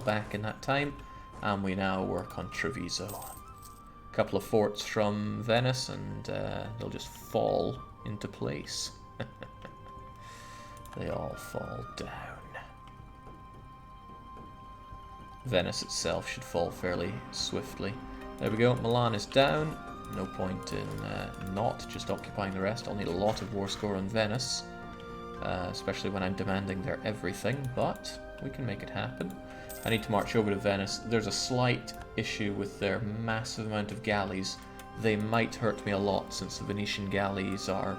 back in that time, and we now work on Treviso. A couple of forts from Venice, and they'll just fall into place. They all fall down. Venice itself should fall fairly swiftly. There we go, Milan is down. No point in not just occupying the rest. I'll need a lot of war score on Venice, especially when I'm demanding their everything, but we can make it happen. I need to march over to Venice. There's a slight issue with their massive amount of galleys. They might hurt me a lot since the Venetian galleys are,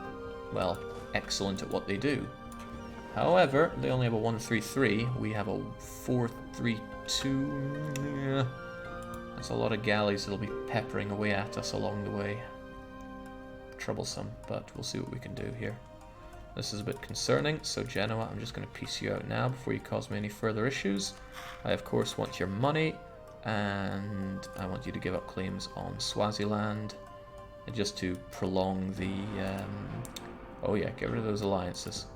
well, excellent at what they do. However, they only have a 133. We have a 432. Yeah. That's a lot of galleys that'll be peppering away at us along the way. Troublesome, but we'll see what we can do here. This is a bit concerning, so Genoa, I'm just going to piece you out now before you cause me any further issues. I, of course, want your money, and I want you to give up claims on Swaziland, just to prolong the... oh yeah, get rid of those alliances.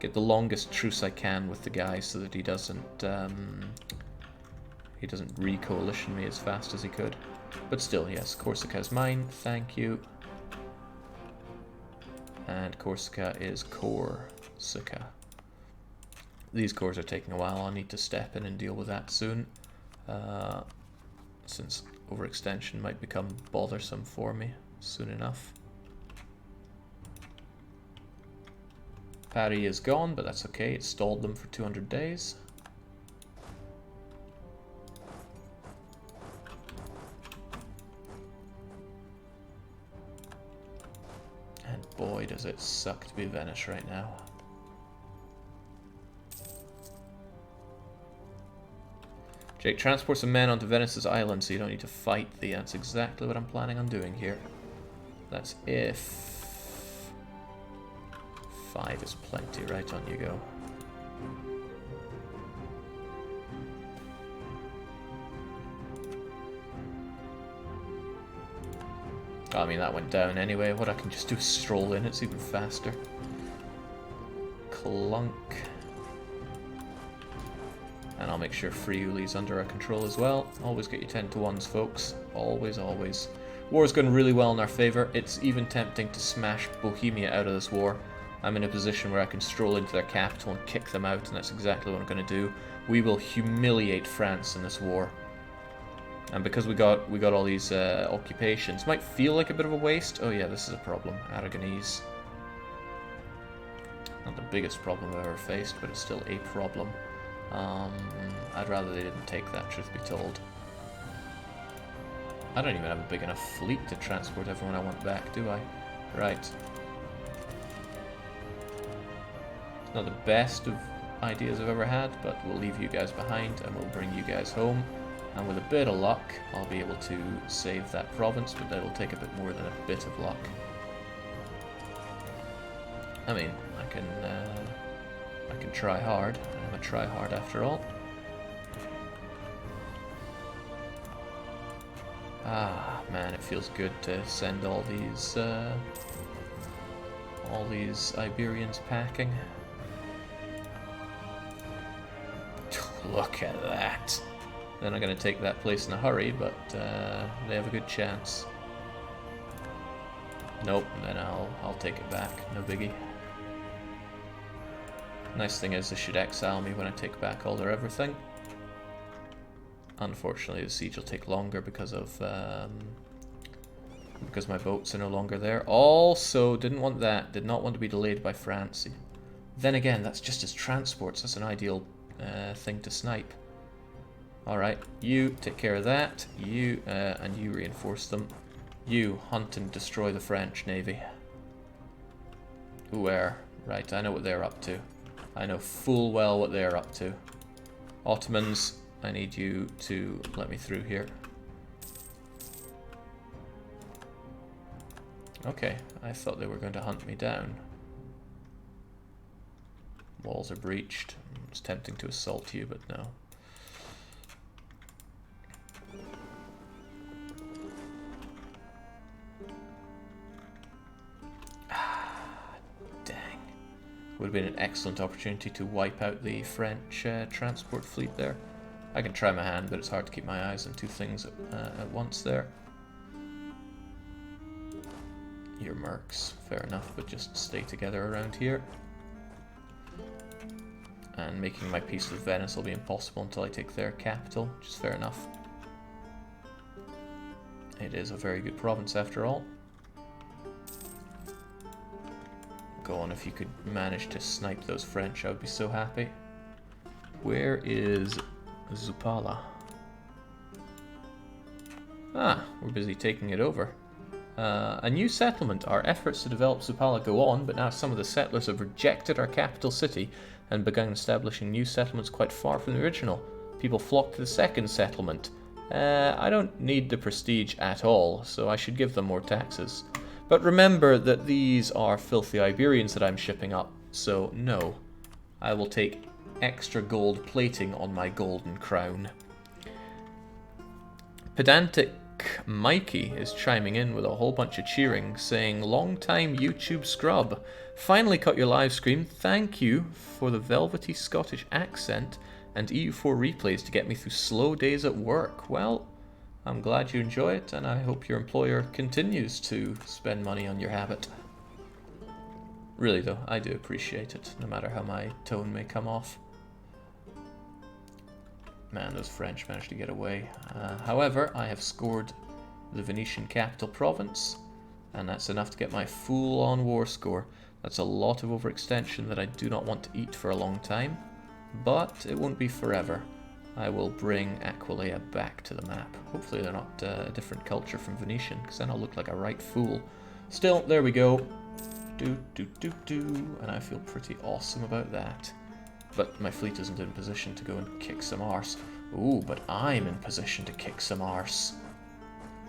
Get the longest truce I can with the guy so that he doesn't re-coalition me as fast as he could. But still, yes, Corsica is mine, thank you. And Corsica is Corsica. These cores are taking a while. I'll need to step in and deal with that soon, since overextension might become bothersome for me soon enough. Paris is gone, but that's okay. It stalled them for 200 days. And boy, does it suck to be Venice right now. Jake, transport some men onto Venice's island so you don't need to fight the... That's exactly what I'm planning on doing here. That's if... 5 is plenty, right on you go. Oh, I mean, that went down anyway. What I can just do is stroll in, it's even faster. Clunk. And I'll make sure Friuli's under our control as well. Always get your 10 to 1s, folks. Always, always. War's going really well in our favor. It's even tempting to smash Bohemia out of this war. I'm in a position where I can stroll into their capital and kick them out, and that's exactly what I'm going to do. We will humiliate France in this war. And because we got all these occupations, might feel like a bit of a waste. Oh yeah, this is a problem. Aragonese. Not the biggest problem I've ever faced, but it's still a problem. I'd rather they didn't take that, truth be told. I don't even have a big enough fleet to transport everyone I want back, do I? Right. Not the best of ideas I've ever had, but we'll leave you guys behind and we'll bring you guys home. And with a bit of luck, I'll be able to save that province, but that'll take a bit more than a bit of luck. I mean, I can try hard. I'm a try hard after all. Ah, man, it feels good to send all these Iberians packing. Look at that. They're not going to take that place in a hurry, but they have a good chance. Nope, then I'll take it back. No biggie. Nice thing is they should exile me when I take back all their everything. Unfortunately, the siege will take longer because my boats are no longer there. Also, didn't want that. Did not want to be delayed by France. Then again, that's just as transports. That's an ideal thing to snipe. Alright, you take care of that. You, and you reinforce them. You hunt and destroy the French Navy. Where? Right, I know what they're up to. I know full well what they're up to. Ottomans, I need you to let me through here. Okay, I thought they were going to hunt me down. Walls are breached. It's tempting to assault you, but no. Would have been an excellent opportunity to wipe out the French transport fleet there. I can try my hand, but it's hard to keep my eyes on two things at once there. Your mercs, fair enough, but just stay together around here. And making my peace with Venice will be impossible until I take their capital, which is fair enough. It is a very good province after all. Go on, if you could manage to snipe those French, I would be so happy. Where is Zupala? Ah, we're busy taking it over. A new settlement. Our efforts to develop Zupala go on, but now some of the settlers have rejected our capital city and begun establishing new settlements quite far from the original. People flock to the second settlement. I don't need the prestige at all, so I should give them more taxes. But remember that these are filthy Iberians that I'm shipping up, so no. I will take extra gold plating on my golden crown. Pedantic Mikey is chiming in with a whole bunch of cheering, saying, "Long time YouTube scrub. Finally cut your live stream. Thank you for the velvety Scottish accent and EU4 replays to get me through slow days at work." Well, I'm glad you enjoy it, and I hope your employer continues to spend money on your habit. Really though, I do appreciate it, no matter how my tone may come off. Man, those French managed to get away. However, I have scored the Venetian capital province, and that's enough to get my full-on war score. That's a lot of overextension that I do not want to eat for a long time, but it won't be forever. I will bring Aquileia back to the map. Hopefully they're not a different culture from Venetian, because then I'll look like a right fool. Still, there we go. And I feel pretty awesome about that. But my fleet isn't in position to go and kick some arse. Ooh, but I'm in position to kick some arse.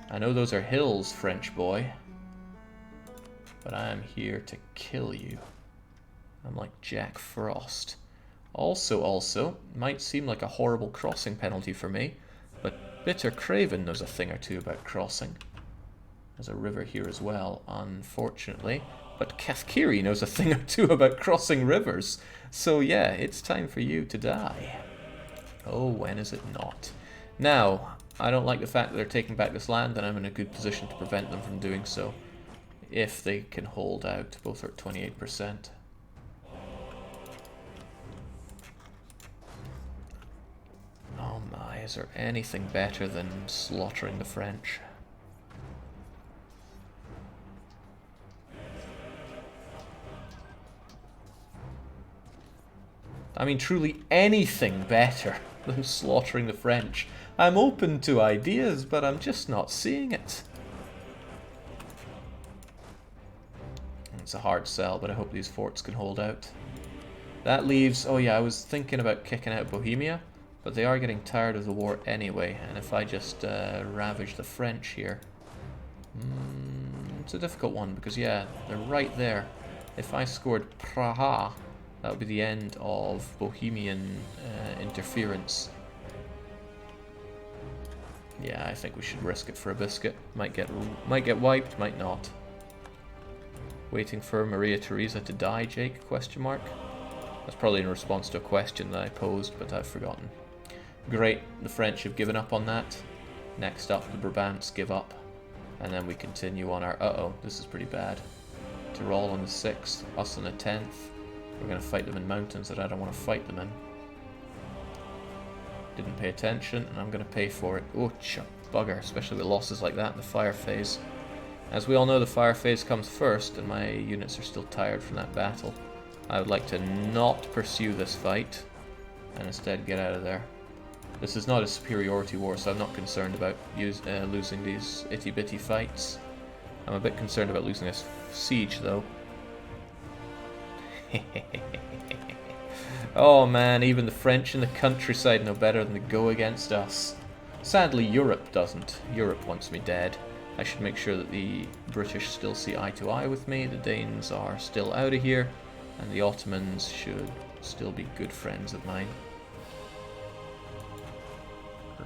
I know those are hills, French boy. But I am here to kill you. I'm like Jack Frost. Also, might seem like a horrible crossing penalty for me, but Bitter Craven knows a thing or two about crossing. There's a river here as well, unfortunately. But Cathkiri knows a thing or two about crossing rivers. So yeah, it's time for you to die. Oh, when is it not? Now, I don't like the fact that they're taking back this land, and I'm in a good position to prevent them from doing so. If they can hold out. Both are at 28%. Oh my, is there anything better than slaughtering the French? I mean, truly anything better than slaughtering the French. I'm open to ideas, but I'm just not seeing it. It's a hard sell, but I hope these forts can hold out. That leaves... Oh yeah, I was thinking about kicking out Bohemia, but they are getting tired of the war anyway, and if I just ravage the French here... it's a difficult one, because yeah, they're right there. If I scored Praha, that would be the end of Bohemian interference. Yeah, I think we should risk it for a biscuit. Might get wiped, might not. Waiting for Maria Theresa to die, Jake? Question mark. That's probably in response to a question that I posed, but I've forgotten. Great, the French have given up on that. Next up, the Brabants give up. And then we continue on our... Uh-oh, this is pretty bad. Tyrol on the 6th, us on the 10th. We're going to fight them in mountains that I don't want to fight them in. Didn't pay attention, and I'm going to pay for it. Oh, bugger, especially with losses like that in the fire phase. As we all know, the fire phase comes first, and my units are still tired from that battle. I would like to not pursue this fight, and instead get out of there. This is not a superiority war, so I'm not concerned about losing these itty-bitty fights. I'm a bit concerned about losing this siege, though. Oh man, even the French in the countryside know better than to go against us. Sadly, Europe doesn't. Europe wants me dead. I should make sure that the British still see eye to eye with me, the Danes are still out of here, and the Ottomans should still be good friends of mine.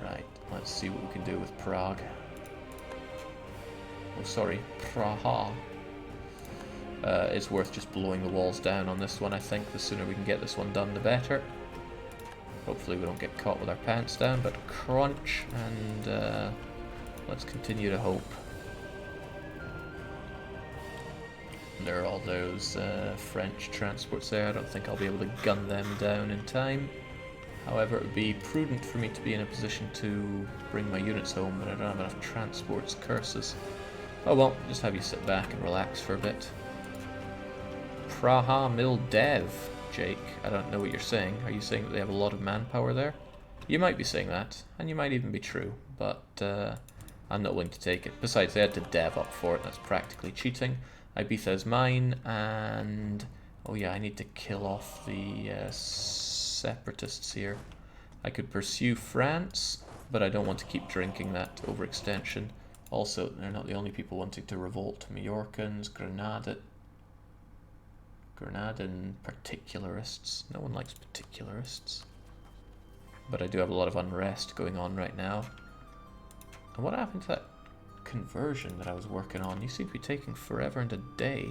Right, let's see what we can do with Prague. Oh, sorry, Praha. It's worth just blowing the walls down on this one, I think. The sooner we can get this one done, the better. Hopefully we don't get caught with our pants down, but crunch, and let's continue to hope. There are all those French transports there. I don't think I'll be able to gun them down in time. However, it would be prudent for me to be in a position to bring my units home, but I don't have enough transports. Curses. Oh well, just have you sit back and relax for a bit. Praha Mil Dev, Jake. I don't know what you're saying. Are you saying that they have a lot of manpower there? You might be saying that, and you might even be true, but I'm not willing to take it. Besides, they had to dev up for it. That's practically cheating. Ibiza is mine, and oh yeah, I need to kill off the separatists here. I could pursue France, but I don't want to keep drinking that overextension. Also, they're not the only people wanting to revolt. Mallorcans, Granadan particularists. No one likes particularists. But I do have a lot of unrest going on right now. And what happened to that conversion that I was working on? You seem to be taking forever and a day.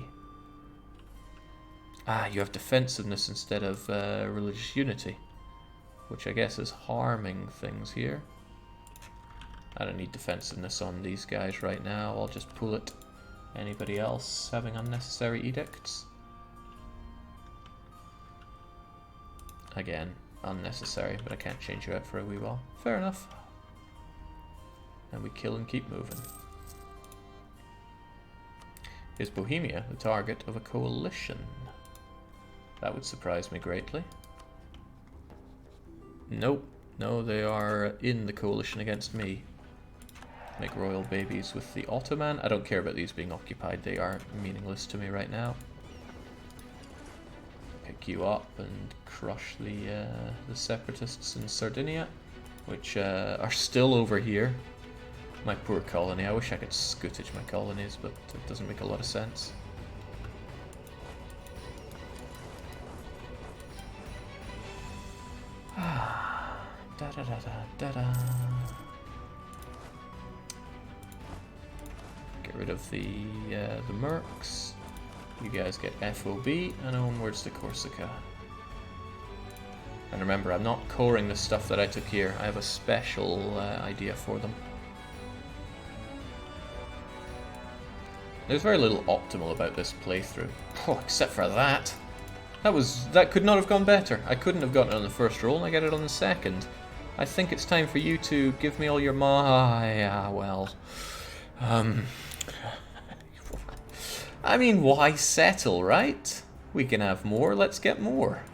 Ah, you have defensiveness instead of religious unity, which I guess is harming things here. I don't need defensiveness on these guys right now. I'll just pull it. Anybody else having unnecessary edicts? Again, unnecessary, but I can't change you out for a wee while. Fair enough. And we kill and keep moving. Is Bohemia the target of a coalition? That would surprise me greatly. Nope. No, they are in the coalition against me. Make royal babies with the Ottoman. I don't care about these being occupied. They are meaningless to me right now. Pick you up and crush the separatists in Sardinia, which are still over here. My poor colony. I wish I could scootage my colonies, but it doesn't make a lot of sense. Da-da-da-da-da-da. Get rid of the mercs. You guys get FOB and onwards to Corsica. And remember, I'm not coring the stuff that I took here. I have a special idea for them. There's very little optimal about this playthrough. Oh, except for that. That could not have gone better. I couldn't have gotten it on the first roll, and I get it on the second. I think it's time for you to give me all your well... I mean, why settle, right? We can have more, let's get more.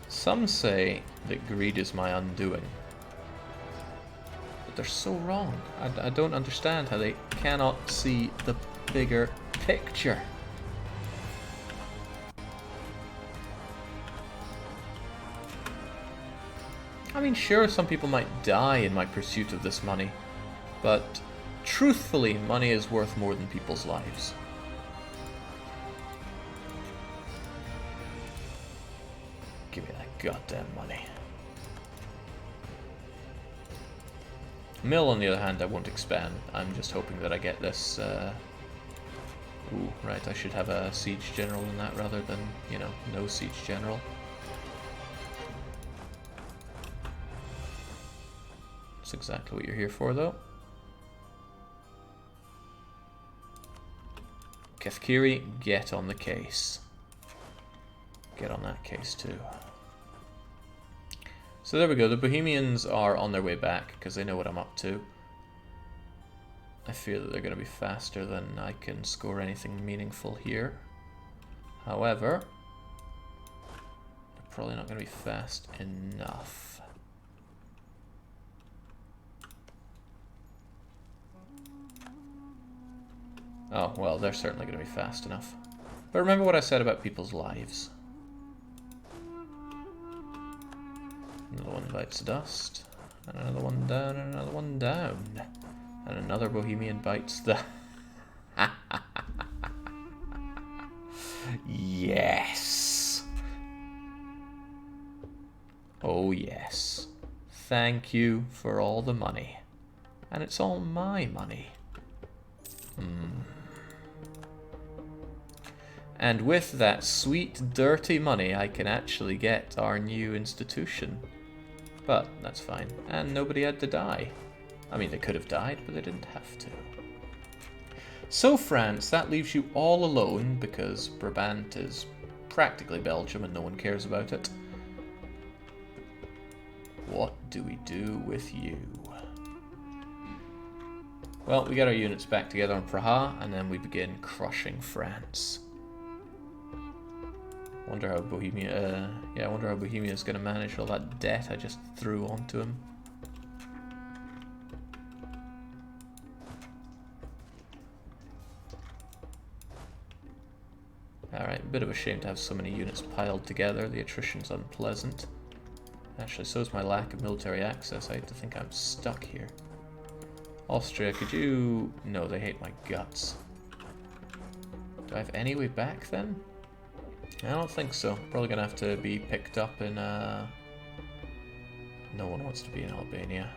Some say that greed is my undoing. But they're so wrong. I don't understand how they cannot see the bigger picture. I mean, sure, some people might die in my pursuit of this money, but truthfully, money is worth more than people's lives. Give me that goddamn money. Mill, on the other hand, I won't expand. I'm just hoping that I get this... Ooh, right, I should have a siege general in that rather than, you know, no siege general. That's exactly what you're here for, though. Kefkiri, get on the case. Get on that case, too. So there we go, the Bohemians are on their way back, because they know what I'm up to. I fear that they're going to be faster than I can score anything meaningful here. However, they're probably not going to be fast enough. Oh, well, they're certainly going to be fast enough. But remember what I said about people's lives. Another one bites the dust. And another one down, and another one down. And another Bohemian bites the... Yes! Oh yes. Thank you for all the money. And it's all my money. And with that sweet, dirty money, I can actually get our new institution. But that's fine. And nobody had to die. I mean, they could have died, but they didn't have to. So, France, that leaves you all alone, because Brabant is practically Belgium and no one cares about it. What do we do with you? Well, we get our units back together on Praha, and then we begin crushing France. Wonder how Bohemia, I wonder how Bohemia is going to manage all that debt I just threw onto him. Alright, a bit of a shame to have so many units piled together. The attrition's unpleasant. Actually, so is my lack of military access. I hate to think I'm stuck here. Austria, could you... No, they hate my guts. Do I have any way back then? I don't think so. Probably gonna have to be picked up in no one wants to be in Albania.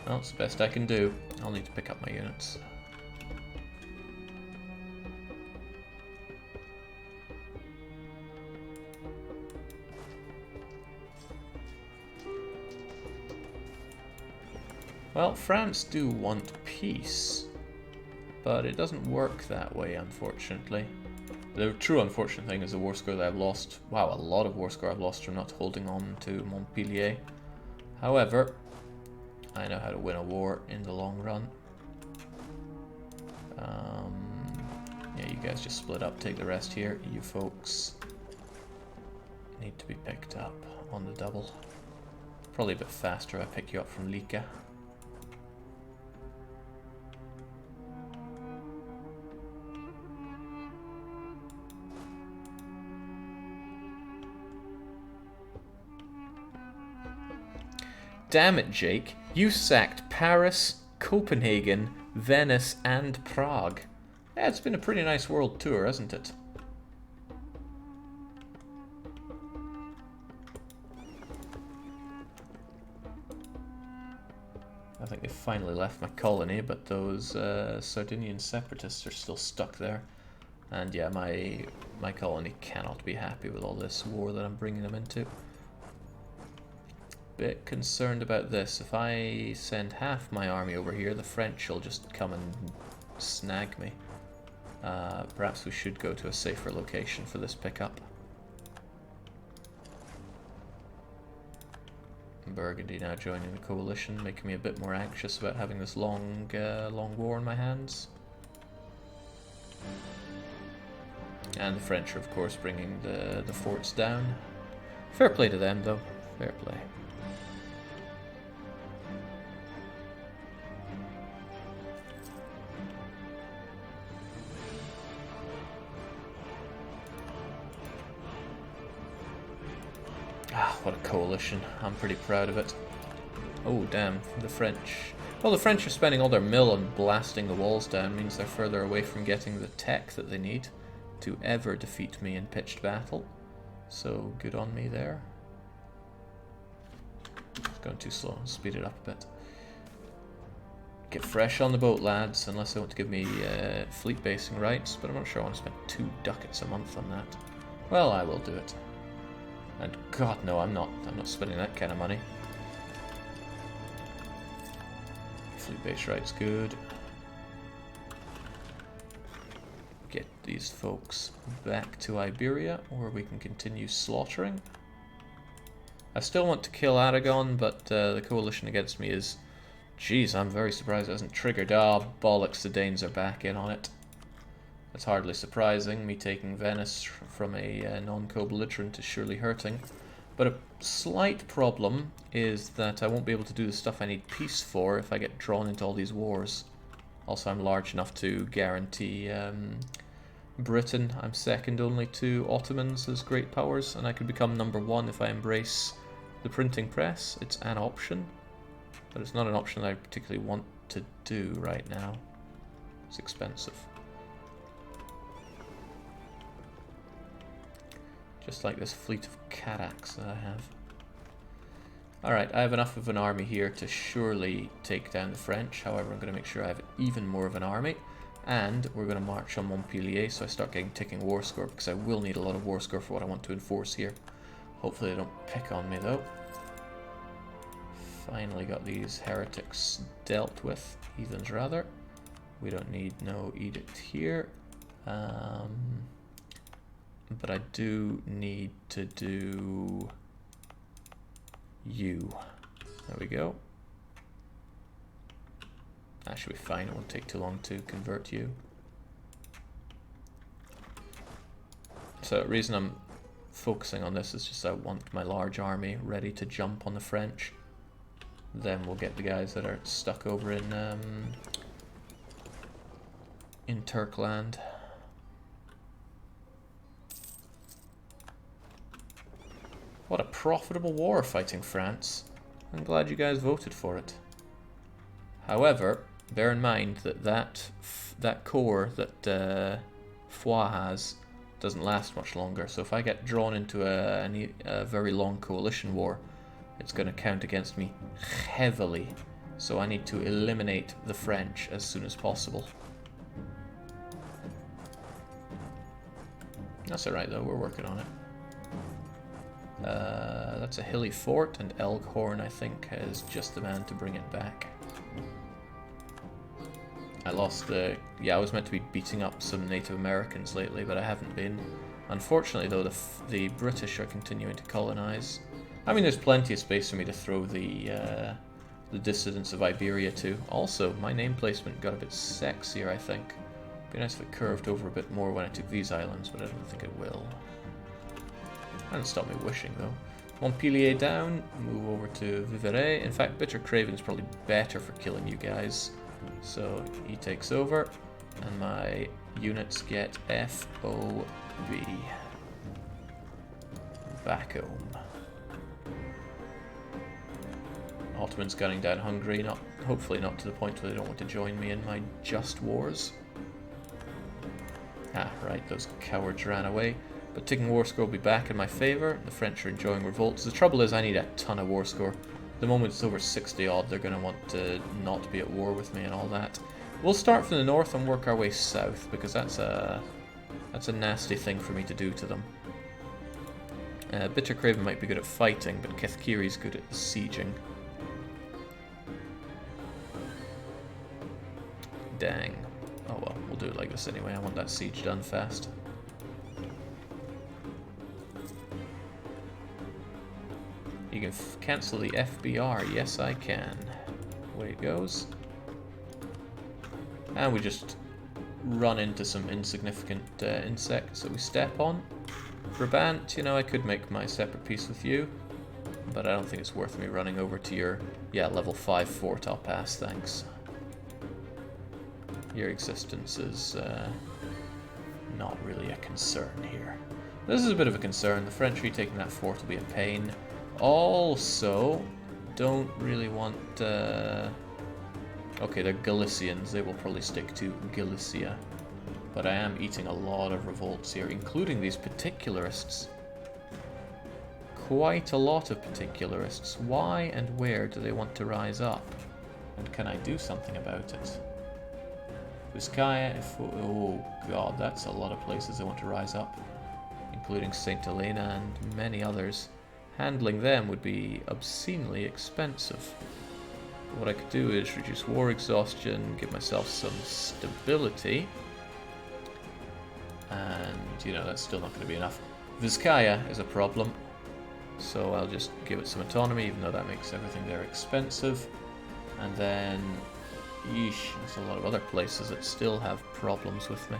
Well, it's the best I can do. I'll need to pick up my units. Well, France do want peace, but it doesn't work that way, unfortunately. The true unfortunate thing is the war score that I've lost. Wow, a lot of war score I've lost from not holding on to Montpellier. However, I know how to win a war in the long run. Yeah, you guys just split up, take the rest here. You folks need to be picked up on the double. Probably a bit faster if I pick you up from Lika. Damn it, Jake. You sacked Paris, Copenhagen, Venice, and Prague. Yeah, it's been a pretty nice world tour, hasn't it? I think they finally left my colony, but those Sardinian separatists are still stuck there. And yeah, my colony cannot be happy with all this war that I'm bringing them into. Bit concerned about this. If I send half my army over here, the French will just come and snag me. Perhaps we should go to a safer location for this pickup. Burgundy now joining the coalition, making me a bit more anxious about having this long war on my hands. And the French are, of course, bringing the forts down. Fair play to them, though. Fair play. What a coalition. I'm pretty proud of it. Oh, damn. The French. Well, the French are spending all their mill on blasting the walls down. Means they're further away from getting the tech that they need to ever defeat me in pitched battle. So, good on me there. It's going too slow. Speed it up a bit. Get fresh on the boat, lads. Unless they want to give me fleet basing rights. But I'm not sure I want to spend 2 ducats a month on that. Well, I will do it. And God, no, I'm not spending that kind of money. Fleet base rights, good. Get these folks back to Iberia, or we can continue slaughtering. I still want to kill Aragon, but the coalition against me is... Jeez, I'm very surprised it hasn't triggered. Ah, bollocks, the Danes are back in on it. That's hardly surprising. Me taking Venice from a non-co-belligerent is surely hurting. But a slight problem is that I won't be able to do the stuff I need peace for if I get drawn into all these wars. Also, I'm large enough to guarantee Britain. I'm second only to Ottomans as great powers, and I could become #1 if I embrace the printing press. It's an option, but it's not an option that I particularly want to do right now. It's expensive. Just like this fleet of Karaks that I have. Alright, I have enough of an army here to surely take down the French. However, I'm going to make sure I have even more of an army. And we're going to march on Montpellier, so I start getting ticking war score, because I will need a lot of war score for what I want to enforce here. Hopefully they don't pick on me, though. Finally got these heretics dealt with. Heathens, rather. We don't need no edict here. But I do need to do you. There we go. That should be fine. It won't take too long to convert you. So the reason I'm focusing on this is just I want my large army ready to jump on the French. Then we'll get the guys that are stuck over in Turkland. What a profitable war fighting France. I'm glad you guys voted for it. However, bear in mind that that corps that Foix has doesn't last much longer. So if I get drawn into a very long coalition war, it's going to count against me heavily. So I need to eliminate the French as soon as possible. That's alright though, we're working on it. That's a hilly fort, and Elkhorn, I think, is just the man to bring it back. I lost the... yeah, I was meant to be beating up some Native Americans lately, but I haven't been. Unfortunately, though, the British are continuing to colonize. I mean, there's plenty of space for me to throw the dissidents of Iberia to. Also, my name placement got a bit sexier, I think. It'd be nice if it curved over a bit more when I took these islands, but I don't think it will. That didn't stop me wishing, though. Montpellier down, move over to Vivarais. In fact, Bitter Craven's probably better for killing you guys. So he takes over, and my units get FOB. Back home. Ottomans gunning down Hungary, hopefully not to the point where they don't want to join me in my just wars. Ah, right, those cowards ran away. But ticking war score will be back in my favour. The French are enjoying revolts. The trouble is I need a ton of war score. The moment it's over 60 odd, they're going to want to not be at war with me and all that. We'll start from the north and work our way south, because that's a nasty thing for me to do to them. Bitter Craven might be good at fighting, but Kethkiri's good at sieging. Dang. Oh well, we'll do it like this anyway. I want that siege done fast. You can cancel the FBR. Yes, I can. Away it goes. And we just run into some insignificant insects that we step on. Brabant, you know, I could make my separate peace with you, but I don't think it's worth me running over to your, level 5 fort. I'll pass, thanks. Your existence is not really a concern here. This is a bit of a concern. The French retaking that fort will be a pain. Also, don't really want... okay, they're Galicians. They will probably stick to Galicia. But I am eating a lot of revolts here, including these particularists. Quite a lot of particularists. Why and where do they want to rise up? And can I do something about it? Vizcaya, oh god, that's a lot of places they want to rise up. Including St. Helena and many others. Handling them would be obscenely expensive. But what I could do is reduce war exhaustion, give myself some stability. And, you know, that's still not going to be enough. Vizcaya is a problem. So I'll just give it some autonomy, even though that makes everything there expensive. And then, yeesh, there's a lot of other places that still have problems with me.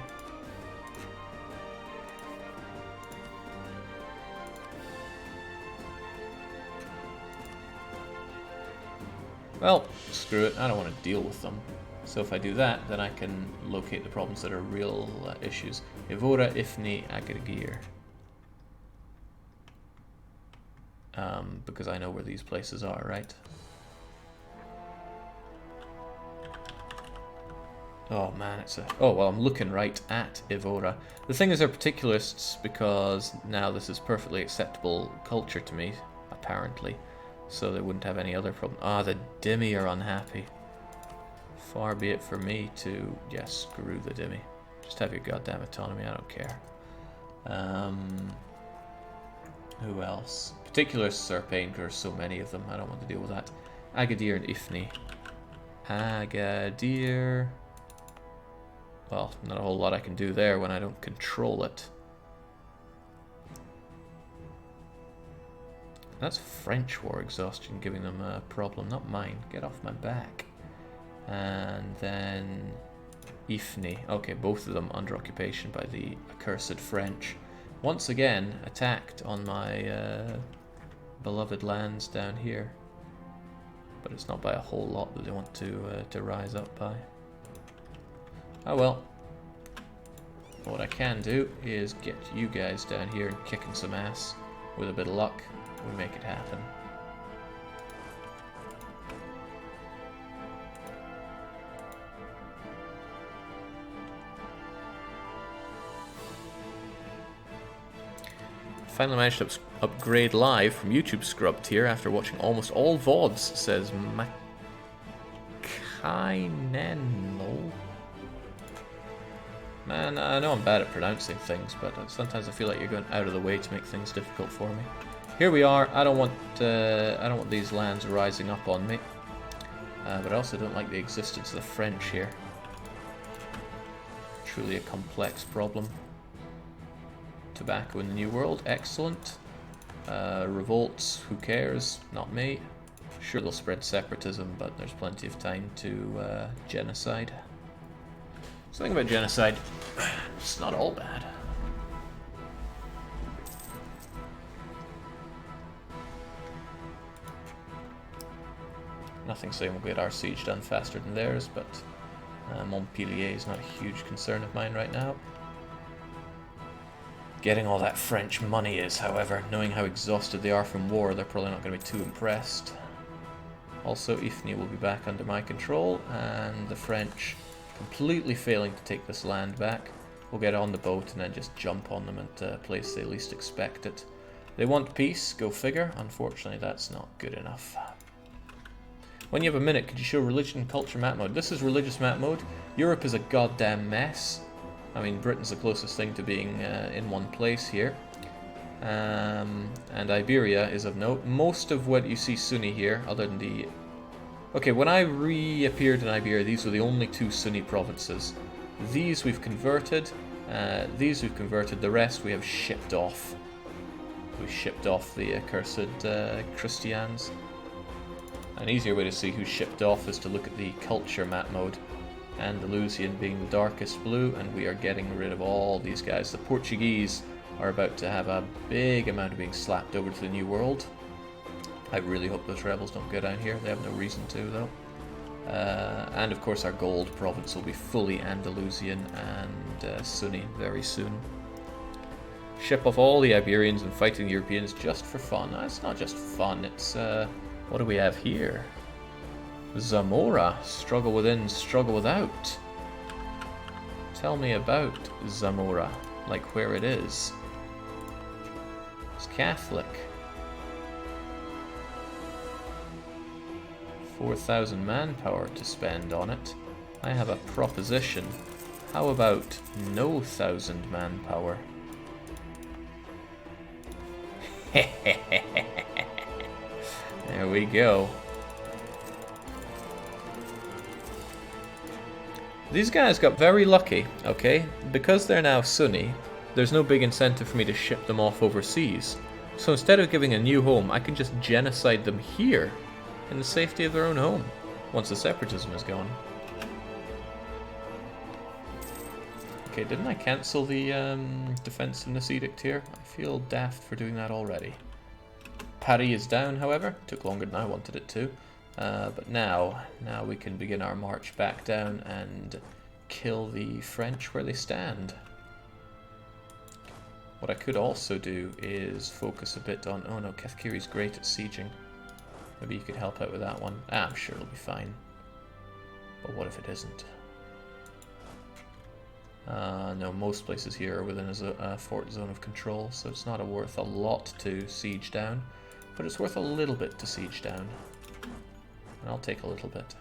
Well, screw it, I don't want to deal with them. So if I do that, then I can locate the problems that are real issues. Evora, Ifni, Agirgir. Because I know where these places are, right? Oh man, it's a... oh, well, I'm looking right at Evora. The thing is, they're particularists because now this is perfectly acceptable culture to me, apparently. so they wouldn't have any other problem. Ah, the Dhimmi are unhappy. Far be it for me to... yeah, screw the Dhimmi. Just have your goddamn autonomy, I don't care. Who else? Particularists are a pain, there's so many of them, I don't want to deal with that. Agadir and Ifni. Agadir... well, not a whole lot I can do there when I don't control it. That's French war exhaustion giving them a problem, not mine. Get off my back. And then Ifni. Okay, both of them under occupation by the accursed French. Once again, attacked on my beloved lands down here. But it's not by a whole lot that they want to rise up by. Oh well. What I can do is get you guys down here and kicking some ass. With a bit of luck, we make it happen. Finally managed to upgrade live from YouTube Scrub tier after watching almost all VODs, says Makainenol. Man, I know I'm bad at pronouncing things, but sometimes I feel like you're going out of the way to make things difficult for me. Here we are. I don't want these lands rising up on me, but I also don't like the existence of the French here. Truly a complex problem. Tobacco in the New World, excellent. Revolts, who cares? Not me. Sure, they'll spread separatism, but there's plenty of time to genocide. Something about genocide, it's not all bad. Nothing saying we'll get our siege done faster than theirs, but Montpellier is not a huge concern of mine right now. Getting all that French money is, however, knowing how exhausted they are from war, they're probably not going to be too impressed. Also, Ifni will be back under my control, and the French, completely failing to take this land back, will get on the boat and then just jump on them at a place they least expect it. They want peace, go figure. Unfortunately, that's not good enough. When you have a minute, could you show religion and culture map mode? This is religious map mode. Europe is a goddamn mess. I mean, Britain's the closest thing to being in one place here. And Iberia is of note. Most of what you see Sunni here, other than the... okay, when I reappeared in Iberia, these were the only two Sunni provinces. These we've converted. The rest we have shipped off. We shipped off the accursed Christians. An easier way to see who's shipped off is to look at the culture map mode. Andalusian being the darkest blue, and we are getting rid of all these guys. The Portuguese are about to have a big amount of being slapped over to the New World. I really hope those rebels don't go down here. They have no reason to, though. And of course our gold province will be fully Andalusian and Sunni very soon. Ship off all the Iberians and fighting the Europeans just for fun. It's not just fun, it's... what do we have here? Zamora. Struggle within, struggle without. Tell me about Zamora. Like where it is. It's Catholic. 4,000 manpower to spend on it. I have a proposition. How about no 1,000 manpower? There we go. These guys got very lucky, okay? Because they're now Sunni, there's no big incentive for me to ship them off overseas. So instead of giving a new home, I can just genocide them here, in the safety of their own home, once the separatism is gone. Okay, didn't I cancel the defensiveness edict here? I feel daft for doing that already. Paris is down, however. Took longer than I wanted it to. But now we can begin our march back down and kill the French where they stand. What I could also do is focus a bit on... oh no, Kefkiri's great at sieging. Maybe you could help out with that one. I'm sure it'll be fine. But what if it isn't? No, most places here are within a fort zone of control, so it's not worth a lot to siege down. But it's worth a little bit to siege down. And I'll take a little bit.